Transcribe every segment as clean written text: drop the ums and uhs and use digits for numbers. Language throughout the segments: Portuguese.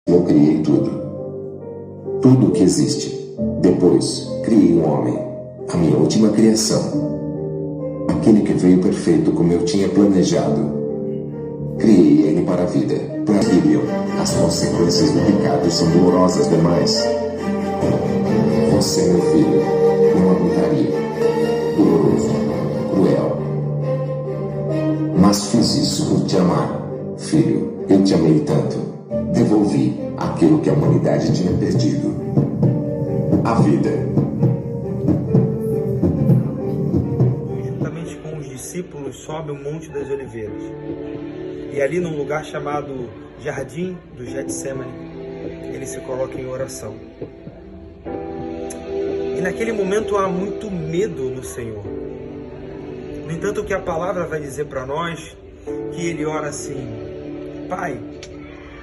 Eu criei tudo. Tudo o que existe. Depois, criei um homem. A minha última criação. Aquele que veio perfeito como eu tinha planejado. Criei ele para a vida. Terrível. As consequências do pecado são dolorosas demais. Você, meu filho, não aguentaria. Doloroso. Cruel. Mas fiz isso por te amar. Filho, eu te amei tanto. Devolvi aquilo que a humanidade tinha perdido. A vida. Juntamente com os discípulos, sobe o Monte das Oliveiras. E ali num lugar chamado Jardim do Getsemane, ele se coloca em oração. E naquele momento há muito medo no Senhor. No entanto, o que a palavra vai dizer para nós, que ele ora assim: Pai,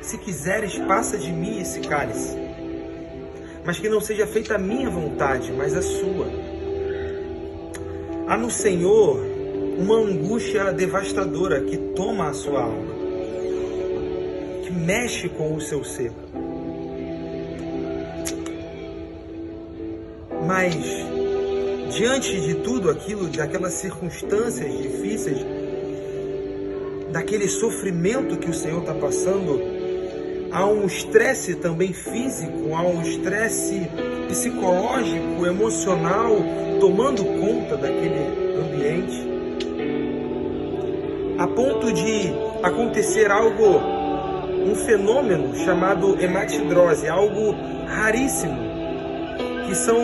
se quiseres, passa de mim esse cálice, mas que não seja feita a minha vontade, mas a sua. Há no Senhor uma angústia devastadora que toma a sua alma, que mexe com o seu ser. Mas, diante de tudo aquilo, daquelas circunstâncias difíceis, daquele sofrimento que o Senhor está passando, há um estresse também físico, há um estresse psicológico, emocional, tomando conta daquele ambiente, a ponto de acontecer algo, um fenômeno chamado hematidrose, algo raríssimo, que são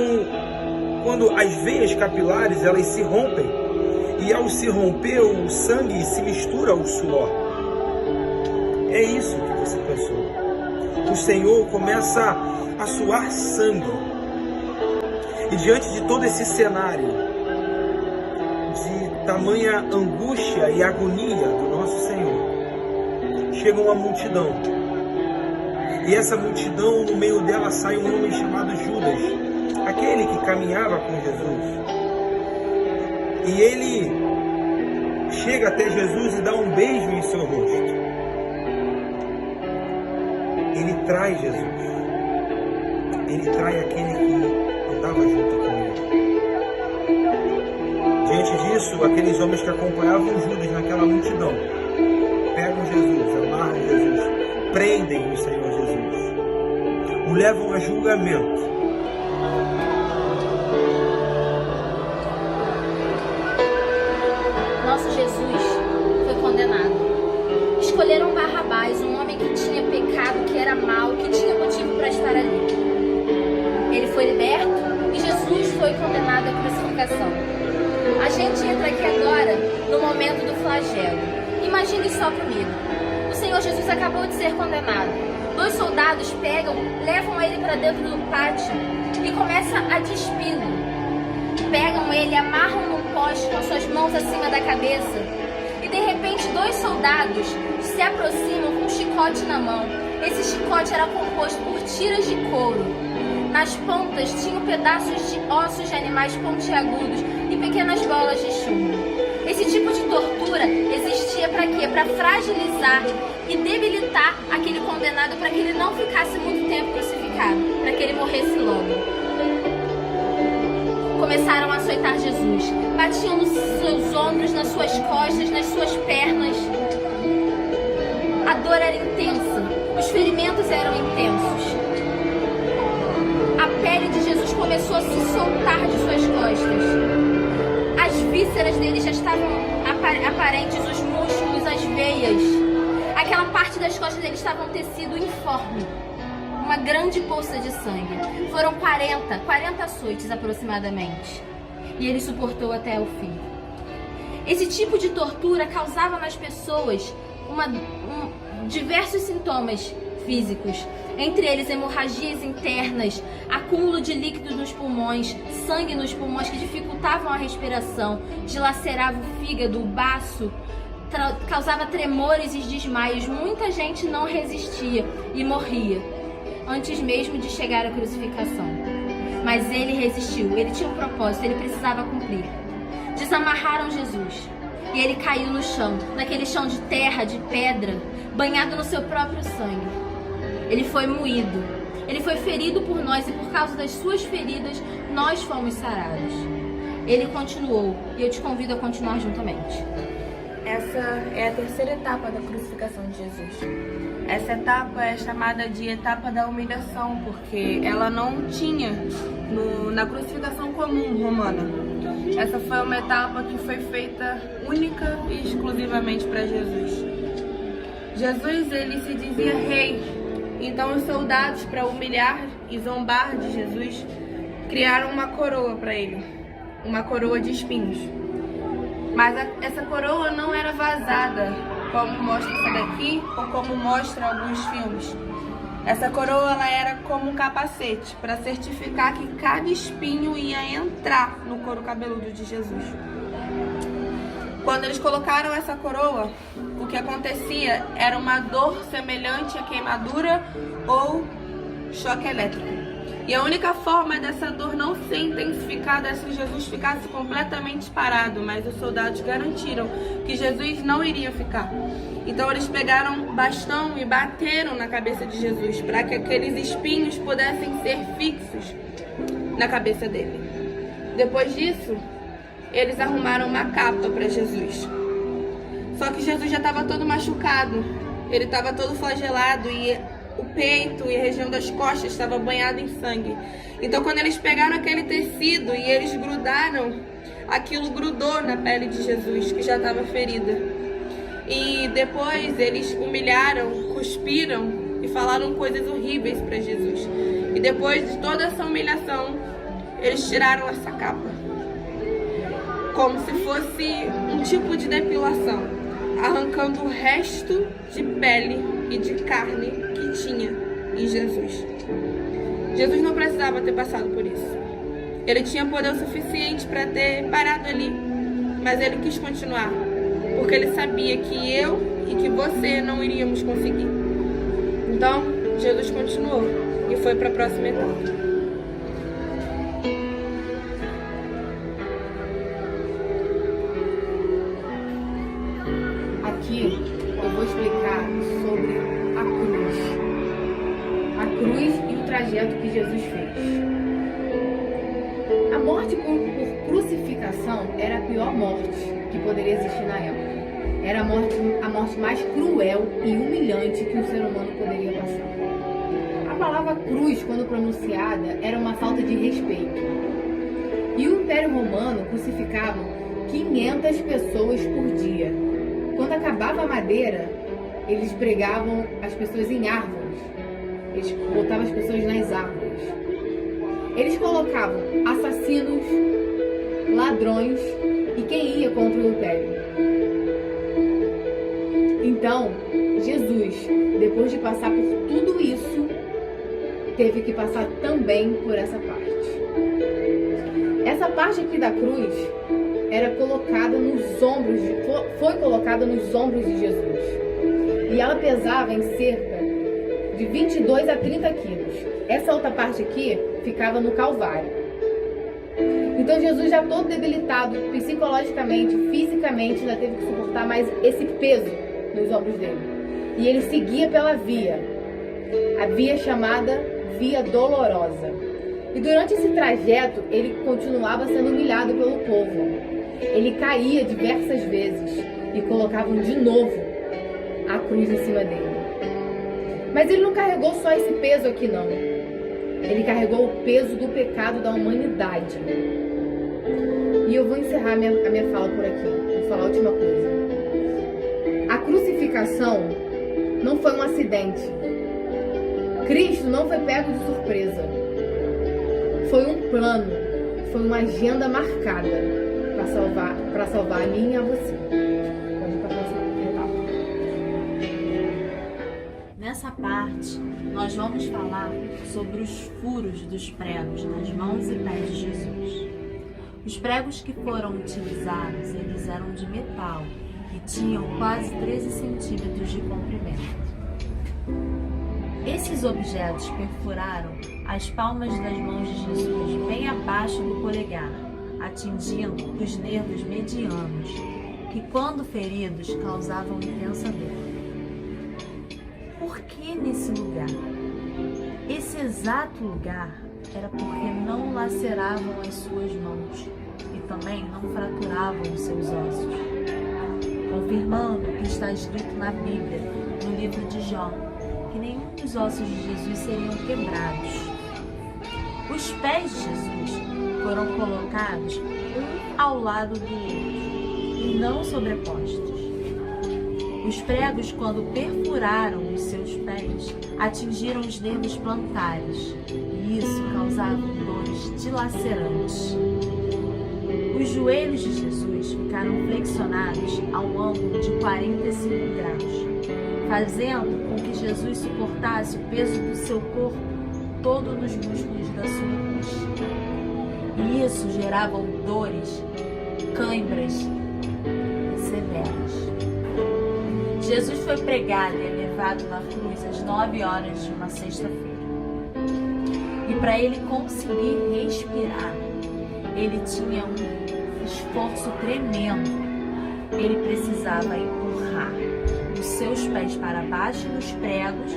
quando as veias capilares elas se rompem, e ao se romper o sangue se mistura ao suor. É isso que você pensou. O Senhor começa a suar sangue. E diante de todo esse cenário de tamanha angústia e agonia do nosso Senhor, chega uma multidão. E essa multidão, no meio dela sai um homem chamado Judas, aquele que caminhava com Jesus. E ele chega até Jesus e dá um beijo em seu rosto. Ele trai Jesus. Ele trai aquele que andava junto com ele. Diante disso, aqueles homens que acompanhavam Judas naquela multidão pegam Jesus, amarram Jesus, prendem o Senhor Jesus, o levam a julgamento. Nosso Jesus foi condenado. Escolheram Barrabás, um homem que tinha pecado, que era mau, que tinha motivo para estar ali. Ele foi liberto e Jesus foi condenado à crucificação. A gente entra aqui agora no momento do flagelo. Imagine só comigo. O Senhor Jesus acabou de ser condenado. 2 soldados pegam, levam ele para dentro do pátio e começam a despi-lo. Pegam ele, amarram no poste com as suas mãos acima da cabeça. E de repente 2 soldados se aproximam com um chicote na mão. Esse chicote era composto por tiras de couro. Nas pontas tinham pedaços de ossos de animais pontiagudos e pequenas bolas de chumbo. Esse tipo de tortura existia para quê? Para fragilizar e debilitar aquele condenado, para que ele não ficasse muito tempo crucificado, para que ele morresse logo. Começaram a açoitar Jesus, batiam nos seus ombros, nas suas costas, nas suas pernas. A dor era intensa, os ferimentos eram intensos. A pele de Jesus começou a se soltar de suas costas. As vísceras dele já estavam aparentes, os músculos, as veias. Aquela parte das costas dele estava um tecido informe. Uma grande poça de sangue. Foram 40 açoites aproximadamente. E ele suportou até o fim. Esse tipo de tortura causava nas pessoas diversos sintomas físicos. Entre eles, hemorragias internas, acúmulo de líquido nos pulmões, sangue nos pulmões que dificultavam a respiração, dilacerava o fígado, o baço, causava tremores e desmaios. Muita gente não resistia e morria antes mesmo de chegar à crucificação. Mas ele resistiu, ele tinha um propósito, ele precisava cumprir. Desamarraram Jesus e ele caiu no chão, naquele chão de terra, de pedra, banhado no seu próprio sangue. Ele foi moído. Ele foi ferido por nós e por causa das suas feridas nós fomos sarados. Ele continuou e eu te convido a continuar juntamente. Essa é a terceira etapa da crucificação de Jesus. Essa etapa é chamada de etapa da humilhação, porque ela não tinha na crucificação comum romana. Essa foi uma etapa que foi feita única e exclusivamente para Jesus. Jesus, ele se dizia rei, então os soldados, para humilhar e zombar de Jesus, criaram uma coroa para ele, uma coroa de espinhos. Mas essa coroa não era vazada, como mostra essa daqui ou como mostra alguns filmes. Essa coroa ela era como um capacete para certificar que cada espinho ia entrar no couro cabeludo de Jesus. Quando eles colocaram essa coroa, o que acontecia era uma dor semelhante a queimadura ou choque elétrico. E a única forma dessa dor não ser intensificada é se Jesus ficasse completamente parado, mas os soldados garantiram que Jesus não iria ficar. Então eles pegaram bastão e bateram na cabeça de Jesus para que aqueles espinhos pudessem ser fixos na cabeça dele. Depois disso, eles arrumaram uma capa para Jesus. Só que Jesus já estava todo machucado, ele estava todo flagelado e o peito e a região das costas estava banhado em sangue. Então quando eles pegaram aquele tecido e eles grudaram, aquilo grudou na pele de Jesus, que já estava ferida. E depois eles humilharam, cuspiram e falaram coisas horríveis para Jesus. E depois de toda essa humilhação, eles tiraram essa capa, como se fosse um tipo de depilação, arrancando o resto de pele e de carne que tinha em Jesus. Jesus não precisava ter passado por isso. Ele tinha poder suficiente para ter parado ali, mas ele quis continuar, porque ele sabia que eu e que você não iríamos conseguir. Então, Jesus continuou e foi para a próxima etapa. Aqui eu vou explicar sobre a cruz. A cruz e o trajeto que Jesus fez. A morte por crucificação era a pior morte que poderia existir na época. Era a morte mais cruel e humilhante que um ser humano poderia passar. A palavra cruz, quando pronunciada, era uma falta de respeito. E o Império Romano crucificava 500 pessoas por dia. Quando acabava a madeira, eles pregavam as pessoas em árvores. Eles botavam as pessoas nas árvores. Eles colocavam assassinos, ladrões e quem ia contra o Império. Então, Jesus, depois de passar por tudo isso, teve que passar também por essa parte. Essa parte aqui da cruz era colocada nos ombros, foi colocada nos ombros de Jesus. E ela pesava em cerca de 22 a 30 quilos. Essa outra parte aqui ficava no Calvário. Então Jesus, já todo debilitado psicologicamente, fisicamente, ainda teve que suportar mais esse peso nos ombros dele. E ele seguia pela via, a via chamada Via Dolorosa. E durante esse trajeto, ele continuava sendo humilhado pelo povo. Ele caía diversas vezes e colocavam de novo a cruz em cima dele. Mas ele não carregou só esse peso aqui, não. Ele carregou o peso do pecado da humanidade. E eu vou encerrar a minha fala por aqui. Vou falar a última coisa. A crucificação não foi um acidente. Cristo não foi pego de surpresa. Foi um plano, foi uma agenda marcada para salvar a mim e a você. Pode ir para a próxima etapa. Nessa parte, nós vamos falar sobre os furos dos pregos nas mãos e pés de Jesus. Os pregos que foram utilizados, eles eram de metal e tinham quase 13 centímetros de comprimento. Esses objetos perfuraram as palmas das mãos de Jesus bem abaixo do polegar, atingindo os nervos medianos, que quando feridos causavam intensa dor. Por que nesse lugar? Esse exato lugar era porque não laceravam as suas mãos e também não fraturavam os seus ossos, confirmando o que está escrito na Bíblia, no livro de Jó, que nenhum dos ossos de Jesus seriam quebrados. Os pés de Jesus foram colocados um ao lado do outro e não sobrepostos. Os pregos, quando perfuraram os seus pés, atingiram os nervos plantares, e isso causava dores dilacerantes. Os joelhos de Jesus ficaram flexionados a um ângulo de 45 graus, fazendo com que Jesus suportasse o peso do seu corpo todo nos músculos da sua coxa. E isso gerava dores, câimbras severas. Jesus foi pregado e levado na cruz às 9 horas de uma sexta-feira. E para ele conseguir respirar, ele tinha um esforço tremendo. Ele precisava empurrar os seus pés para baixo dos pregos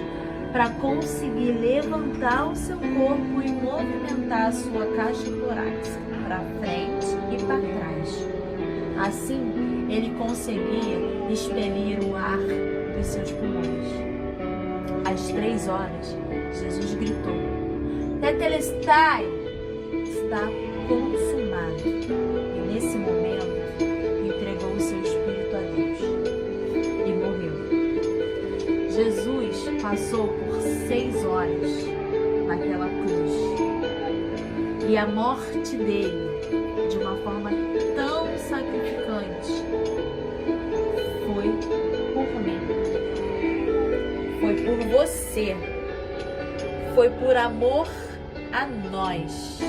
para conseguir levantar o seu corpo e movimentar a sua caixa torácica para frente e para trás. Assim, ele conseguia expelir o ar dos seus pulmões. Às 3 horas, Jesus gritou: Tetelestai, está consumado. E nesse momento, entregou o seu espírito a Deus e morreu. Jesus passou por 6 horas naquela cruz. E a morte dele, de uma forma tão sacrificante, foi por mim, foi por você, foi por amor a nós.